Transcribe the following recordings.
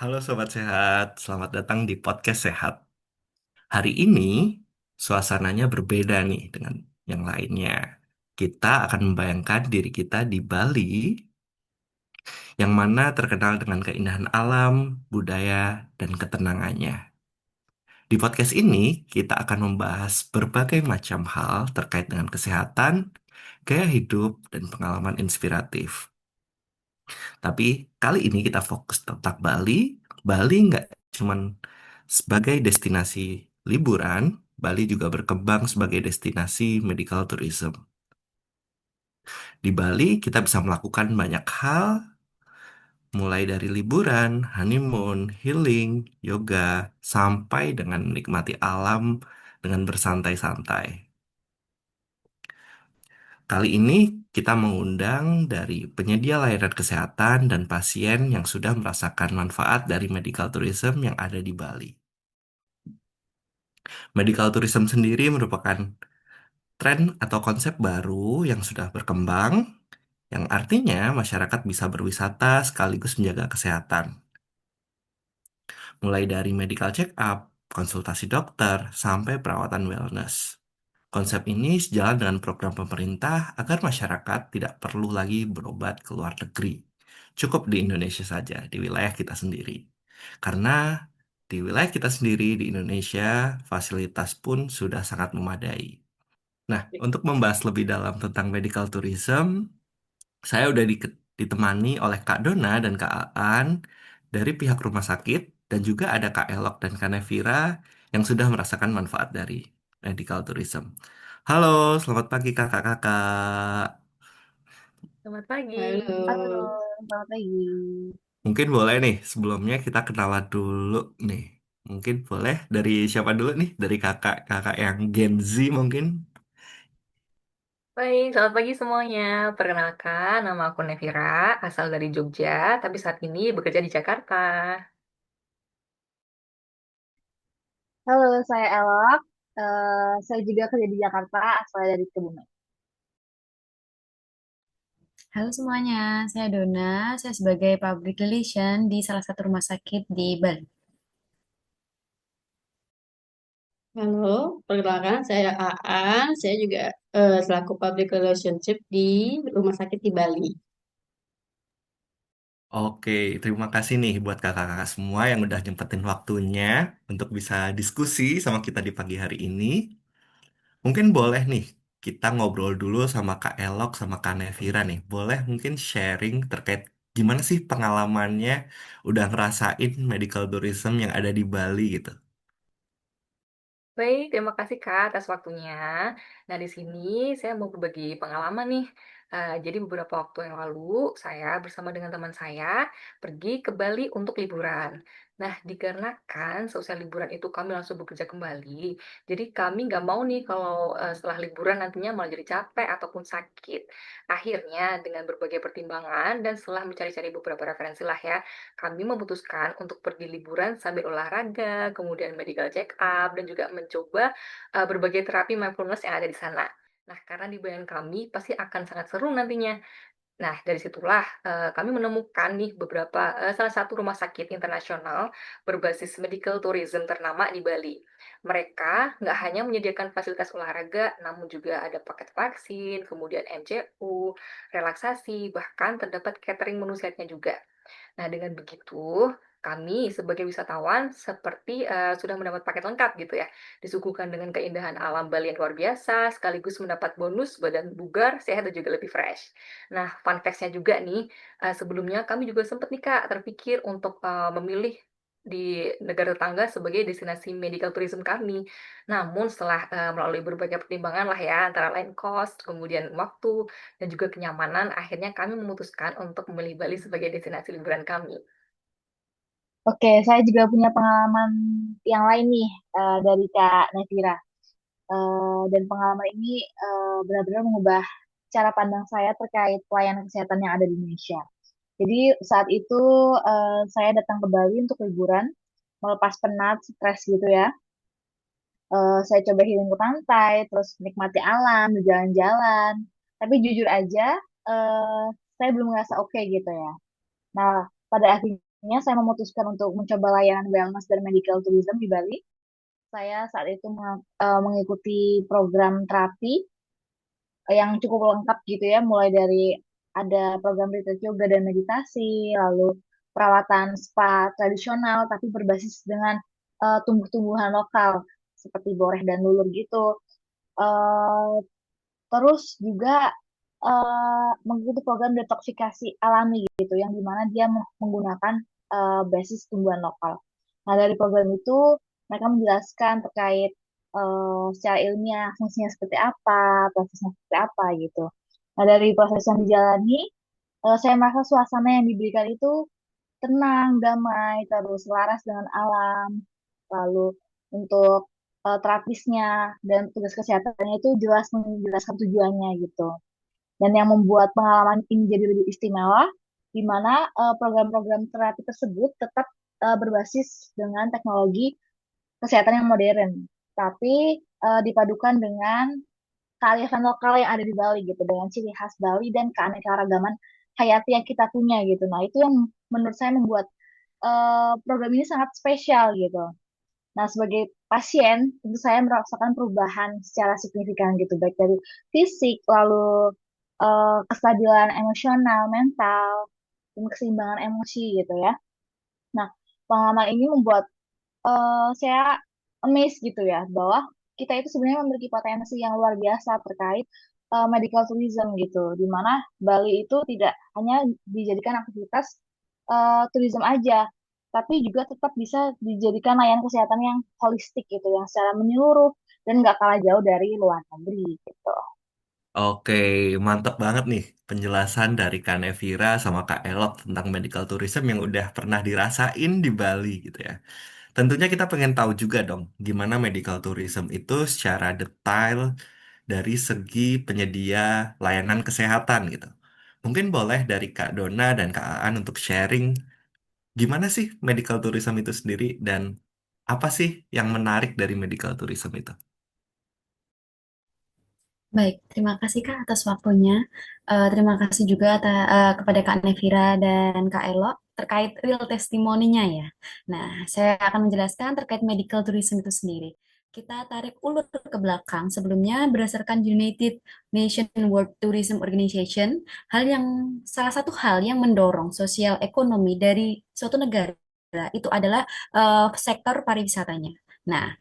Halo Sobat Sehat, selamat datang di Podcast Sehat. Hari ini suasananya berbeda nih dengan yang lainnya. Kita akan membayangkan diri kita di Bali, yang mana terkenal dengan keindahan alam, budaya, dan ketenangannya. Di podcast ini, kita akan membahas berbagai macam hal terkait dengan kesehatan, gaya hidup, dan pengalaman inspiratif. Tapi kali ini kita fokus tentang Bali. Bali nggak cuman sebagai destinasi liburan, Bali juga berkembang sebagai destinasi medical tourism. Di Bali kita bisa melakukan banyak hal, mulai dari liburan, honeymoon, healing, yoga, sampai dengan menikmati alam dengan bersantai-santai. Kali ini kita mengundang dari penyedia layanan kesehatan dan pasien yang sudah merasakan manfaat dari medical tourism yang ada di Bali. Medical tourism sendiri merupakan tren atau konsep baru yang sudah berkembang, yang artinya masyarakat bisa berwisata sekaligus menjaga kesehatan. Mulai dari medical check-up, konsultasi dokter, sampai perawatan wellness. Konsep ini sejalan dengan program pemerintah agar masyarakat tidak perlu lagi berobat ke luar negeri. Cukup di Indonesia saja, di wilayah kita sendiri. Karena di wilayah kita sendiri di Indonesia, fasilitas pun sudah sangat memadai. Nah, untuk membahas lebih dalam tentang medical tourism, saya udah ditemani oleh Kak Dona dan Kak Aan dari pihak rumah sakit, dan juga ada Kak Elok dan Kak Nevira yang sudah merasakan manfaat dari medical tourism. Halo, selamat pagi kakak-kakak. Selamat pagi. Halo, Halo, selamat pagi. Mungkin boleh nih, sebelumnya kita kenalan dulu nih. Mungkin boleh dari siapa dulu nih? Dari kakak-kakak yang Gen Z mungkin? Baik, selamat pagi semuanya. Perkenalkan, nama aku Nevira, asal dari Jogja, tapi saat ini bekerja di Jakarta. Halo, saya Elok. Saya juga kerja di Jakarta, asal dari Kebumen. halo semuanya. Saya Dona. Saya sebagai Public Relation di salah satu rumah sakit di Bali. Halo, perkenalkan saya Aan. Saya juga selaku Public Relationship di Rumah Sakit di Bali. Oke, terima kasih nih buat kakak-kakak semua yang udah nyempetin waktunya untuk bisa diskusi sama kita di pagi hari ini. Mungkin boleh nih kita ngobrol dulu sama Kak Elok sama Kak Nevira nih. Boleh mungkin sharing terkait gimana sih pengalamannya udah ngerasain medical tourism yang ada di Bali gitu. Baik, terima kasih Kak atas waktunya. Nah, di sini saya mau berbagi pengalaman nih. Jadi beberapa waktu yang lalu, saya bersama dengan teman saya pergi ke Bali untuk liburan. Nah, dikarenakan selesai liburan itu kami langsung bekerja kembali, jadi kami nggak mau nih kalau setelah liburan nantinya malah jadi capek ataupun sakit. Akhirnya dengan berbagai pertimbangan dan setelah mencari-cari beberapa referensi lah ya, kami memutuskan untuk pergi liburan sambil olahraga, kemudian medical check up, dan juga mencoba berbagai terapi mindfulness yang ada di sana. Nah, karena di bayangan kami pasti akan sangat seru nantinya. Nah, dari situlah kami menemukan nih beberapa salah satu rumah sakit internasional berbasis medical tourism ternama di Bali. Mereka nggak hanya menyediakan fasilitas olahraga, namun juga ada paket vaksin, kemudian MCU, relaksasi, bahkan terdapat catering menu setnya juga. Nah, dengan begitu, kami sebagai wisatawan seperti sudah mendapat paket lengkap gitu ya. Disuguhkan dengan keindahan alam Bali yang luar biasa, sekaligus mendapat bonus badan bugar, sehat dan juga lebih fresh. Nah, fun facts-nya juga nih, sebelumnya kami juga sempat nih Kak terpikir untuk memilih di negara tetangga sebagai destinasi medical tourism kami. Namun setelah melalui berbagai pertimbangan lah ya, antara lain cost, kemudian waktu, dan juga kenyamanan, akhirnya kami memutuskan untuk memilih Bali sebagai destinasi liburan kami. Oke, saya juga punya pengalaman yang lain nih dari Kak Nevira. Dan pengalaman ini benar-benar mengubah cara pandang saya terkait pelayanan kesehatan yang ada di Indonesia. Jadi saat itu saya datang ke Bali untuk liburan, melepas penat, stres gitu ya. Saya coba healing ke pantai, terus menikmati alam, berjalan-jalan. Tapi jujur aja, saya belum ngerasa oke gitu ya. Nah, pada akhirnya saya memutuskan untuk mencoba layanan wellness dan medical tourism di Bali. Saya saat itu mengikuti program terapi yang cukup lengkap gitu ya, mulai dari ada program retreat yoga dan meditasi, lalu perawatan spa tradisional tapi berbasis dengan tumbuh-tumbuhan lokal seperti boreh dan lulur gitu. Eh, Terus juga mengikuti program detoksifikasi alami gitu, yang dimana dia menggunakan basis tumbuhan lokal. Nah, dari program itu mereka menjelaskan terkait secara ilmiah fungsinya seperti apa, prosesnya seperti apa gitu. Nah, dari proses yang dijalani, saya merasa suasana yang diberikan itu tenang, damai, terus selaras dengan alam. Lalu untuk terapisnya dan tugas kesehatannya itu jelas menjelaskan tujuannya gitu. Dan yang membuat pengalaman ini jadi lebih istimewa, di mana program-program terapi tersebut tetap berbasis dengan teknologi kesehatan yang modern, tapi dipadukan dengan kearifan lokal yang ada di Bali gitu, dengan ciri khas Bali dan keanekaragaman hayati yang kita punya gitu. Nah, itu yang menurut saya membuat program ini sangat spesial gitu. Nah, sebagai pasien, tentu saya merasakan perubahan secara signifikan gitu, baik dari fisik, lalu kestabilan emosional, mental, dan keseimbangan emosi gitu ya. Nah, pengalaman ini membuat saya amazed gitu ya, bahwa kita itu sebenarnya memiliki potensi yang luar biasa terkait medical tourism gitu, di mana Bali itu tidak hanya dijadikan aktivitas tourism aja, tapi juga tetap bisa dijadikan layanan kesehatan yang holistik gitu, yang secara menyeluruh dan nggak kalah jauh dari luar negeri gitu. Oke, mantap banget nih penjelasan dari Kak Nevira sama Kak Elok tentang medical tourism yang udah pernah dirasain di Bali gitu ya. Tentunya kita pengen tahu juga dong, gimana medical tourism itu secara detail dari segi penyedia layanan kesehatan gitu. Mungkin boleh dari Kak Dona dan Kak Aan untuk sharing gimana sih medical tourism itu sendiri dan apa sih yang menarik dari medical tourism itu? Baik, terima kasih Kak atas waktunya. Terima kasih juga kepada Kak Nevira dan Kak Elo terkait real testimoninya ya. Nah, saya akan menjelaskan terkait medical tourism itu sendiri. Kita tarik ulur ke belakang. Sebelumnya, berdasarkan United Nations World Tourism Organization, salah satu hal yang mendorong sosial ekonomi dari suatu negara itu adalah sektor pariwisatanya. Nah,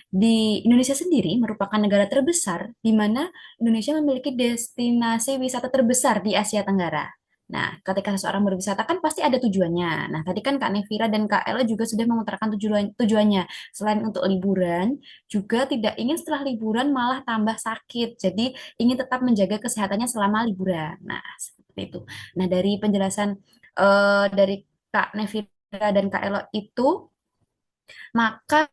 di Indonesia sendiri merupakan negara terbesar di mana Indonesia memiliki destinasi wisata terbesar di Asia Tenggara. Nah, ketika seseorang berwisata kan pasti ada tujuannya. Nah, tadi kan Kak Nevira dan Kak Ella juga sudah mengutarakan tujuannya. Selain untuk liburan, juga tidak ingin setelah liburan malah tambah sakit. Jadi, ingin tetap menjaga kesehatannya selama liburan. Nah, seperti itu. Nah, dari penjelasan dari Kak Nevira dan Kak Ella itu, maka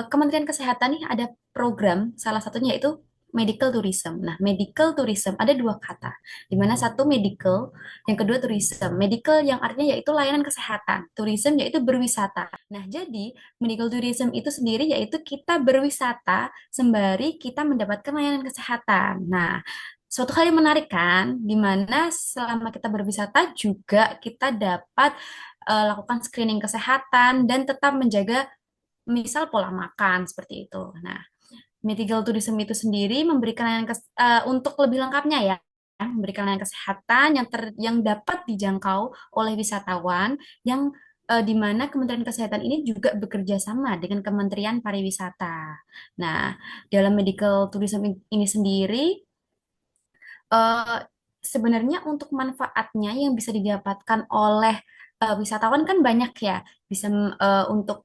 Kementerian Kesehatan nih ada program, salah satunya yaitu medical tourism. Nah, medical tourism ada dua kata, di mana satu medical, yang kedua tourism. Medical yang artinya yaitu layanan kesehatan, tourism yaitu berwisata. Nah, jadi medical tourism itu sendiri yaitu kita berwisata sembari kita mendapatkan layanan kesehatan. Nah, suatu hal yang menarik kan, di mana selama kita berwisata juga kita dapat lakukan screening kesehatan dan tetap menjaga misal pola makan seperti itu. Nah, medical tourism itu sendiri memberikan untuk lebih lengkapnya ya, memberikan layanan kesehatan yang dapat dijangkau oleh wisatawan yang di mana Kementerian Kesehatan ini juga bekerja sama dengan Kementerian Pariwisata. Nah, dalam medical tourism ini sendiri eh, sebenarnya untuk manfaatnya yang bisa didapatkan oleh wisatawan kan banyak ya, bisa untuk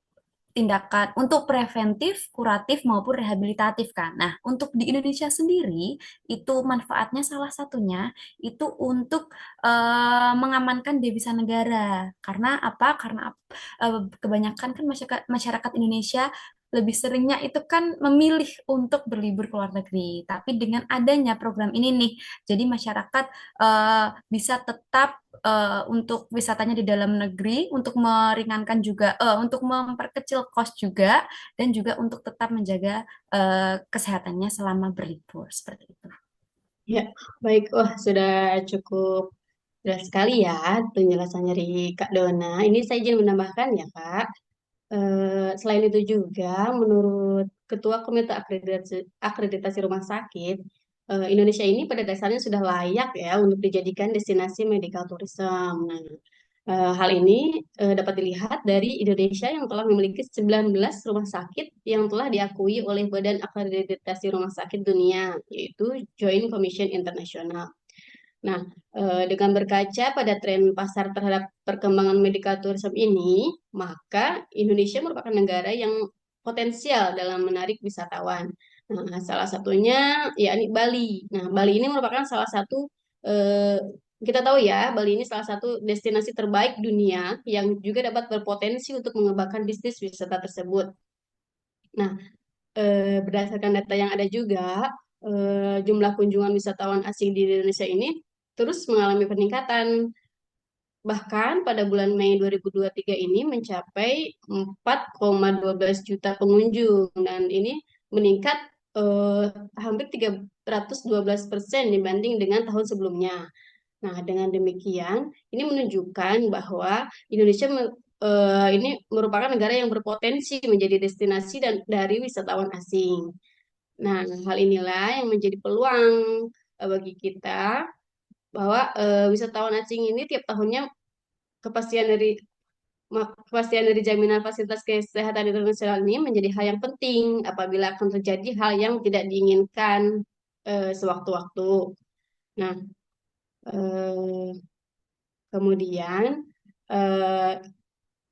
tindakan untuk preventif, kuratif maupun rehabilitatif kan. Nah, untuk di Indonesia sendiri itu manfaatnya salah satunya itu untuk mengamankan devisa negara. Karena apa? Karena kebanyakan kan masyarakat Indonesia lebih seringnya itu kan memilih untuk berlibur ke luar negeri. Tapi dengan adanya program ini nih, jadi masyarakat bisa tetap untuk wisatanya di dalam negeri, untuk meringankan juga, untuk memperkecil cost juga, dan juga untuk tetap menjaga kesehatannya selama berlibur seperti itu. Ya, baik. Wah, sudah cukup Jelas sekali ya penjelasan dari Kak Dona. Ini saya izin menambahkan ya Kak. Selain itu juga, menurut Ketua Komite Akreditasi Rumah Sakit, Indonesia ini pada dasarnya sudah layak ya untuk dijadikan destinasi medical tourism. Nah, hal ini dapat dilihat dari Indonesia yang telah memiliki 19 rumah sakit yang telah diakui oleh Badan Akreditasi Rumah Sakit Dunia, yaitu Joint Commission International. Nah, dengan berkaca pada tren pasar terhadap perkembangan medical tourism ini, maka Indonesia merupakan negara yang potensial dalam menarik wisatawan. Nah, salah satunya yakni Bali. Nah, Bali ini merupakan salah satu eh, kita tahu ya, Bali ini salah satu destinasi terbaik dunia yang juga dapat berpotensi untuk mengembangkan bisnis wisata tersebut. Nah, berdasarkan data yang ada juga, jumlah kunjungan wisatawan asing di Indonesia ini terus mengalami peningkatan. Bahkan pada bulan Mei 2023 ini mencapai 4,12 juta pengunjung dan ini meningkat eh, hampir 312% dibanding dengan tahun sebelumnya. Nah, dengan demikian, ini menunjukkan bahwa Indonesia ini merupakan negara yang berpotensi menjadi destinasi dan dari wisatawan asing. Nah, hal inilah yang menjadi peluang bagi kita bahwa wisatawan asing ini tiap tahunnya kepastian dari kepastian dari jaminan fasilitas kesehatan internasional ini menjadi hal yang penting apabila akan terjadi hal yang tidak diinginkan sewaktu-waktu. Nah, eh, kemudian eh,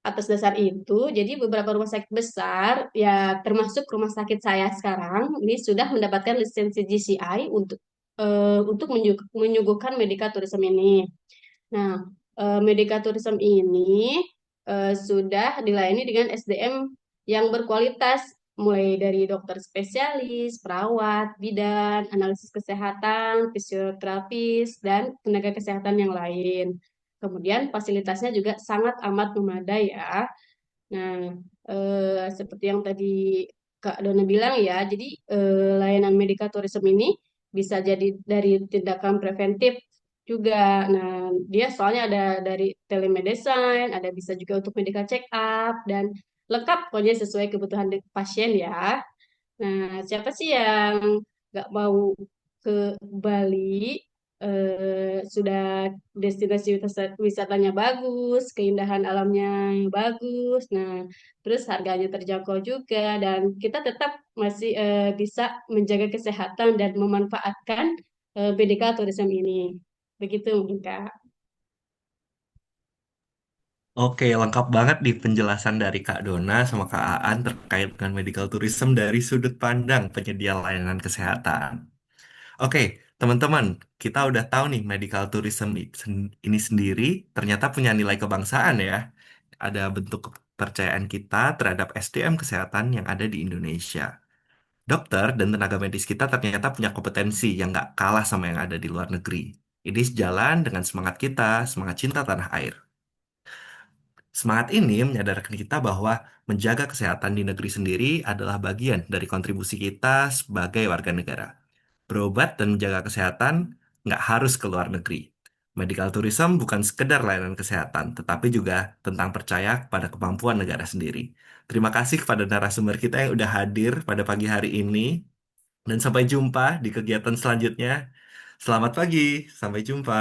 atas dasar itu, jadi beberapa rumah sakit besar, ya termasuk rumah sakit saya sekarang, ini sudah mendapatkan lisensi GCI untuk menyuguhkan medical tourism ini. Nah, medical tourism ini sudah dilayani dengan SDM yang berkualitas, mulai dari dokter spesialis, perawat, bidan, analisis kesehatan, fisioterapis, dan tenaga kesehatan yang lain. Kemudian fasilitasnya juga sangat amat memadai ya. Nah, seperti yang tadi Kak Dona bilang ya, jadi layanan medical tourism ini bisa jadi dari tindakan preventif juga. Nah, dia soalnya ada dari telemedicine, ada bisa juga untuk medical check up dan lengkap pokoknya sesuai kebutuhan pasien ya. Nah, siapa sih yang nggak mau ke Bali? Sudah destinasi wisatanya bagus, keindahan alamnya bagus, nah terus harganya terjangkau juga, dan kita tetap masih bisa menjaga kesehatan dan memanfaatkan medical tourism ini. Begitu mungkin Kak. Oke, lengkap banget di penjelasan dari Kak Dona sama Kak Aan terkait dengan medical tourism dari sudut pandang penyedia layanan kesehatan. Oke, teman-teman, kita udah tahu nih medical tourism ini sendiri ternyata punya nilai kebangsaan ya. Ada bentuk kepercayaan kita terhadap SDM kesehatan yang ada di Indonesia. Dokter dan tenaga medis kita ternyata punya kompetensi yang nggak kalah sama yang ada di luar negeri. Ini sejalan dengan semangat kita, semangat cinta tanah air. Semangat ini menyadarkan kita bahwa menjaga kesehatan di negeri sendiri adalah bagian dari kontribusi kita sebagai warga negara. Berobat dan menjaga kesehatan nggak harus ke luar negeri. Medical tourism bukan sekedar layanan kesehatan, tetapi juga tentang percaya pada kemampuan negara sendiri. Terima kasih kepada narasumber kita yang udah hadir pada pagi hari ini, dan sampai jumpa di kegiatan selanjutnya. Selamat pagi, sampai jumpa.